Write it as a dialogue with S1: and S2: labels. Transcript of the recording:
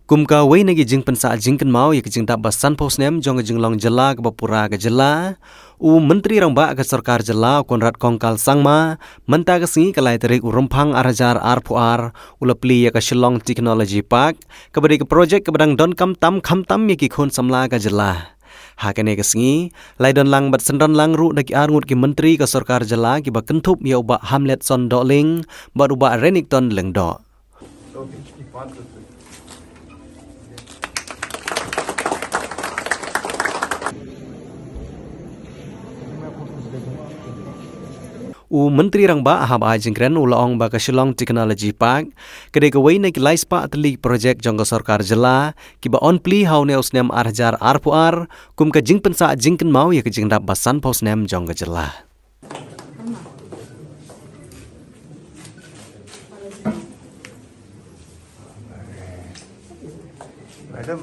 S1: Kumka wei nagi jing pensa jing kan mau ya jing tak basan pos nem jong jing long jela ke bapura ke jela u menteri rangba ke sarkar jela Konrad Kongkal Sangma menta ke singi kalai terik urumpang arajar arpuar ulapli ya ke Shillong Technology Park ke beri ke projek ke bedang don kam tam ya ki khon samla ke jela hakane ke singi lai don lang bat sendon lang ru daki arngut ki menteri ke sarkar jela ki ba kentup ya uba Hamlet son doling ba uba Renington lengdo. Menteri rangba ahab ajingkren ulaong ba ka Shillong Technology Park kedai ke wei nak lais pa atli projek jonggo sarkar jela ki ba on pli hau ne usnem arjar arpuar kum ka jing pensa jingken mau ya ke jing dap basan pos nem jonggo jela.
S2: Madam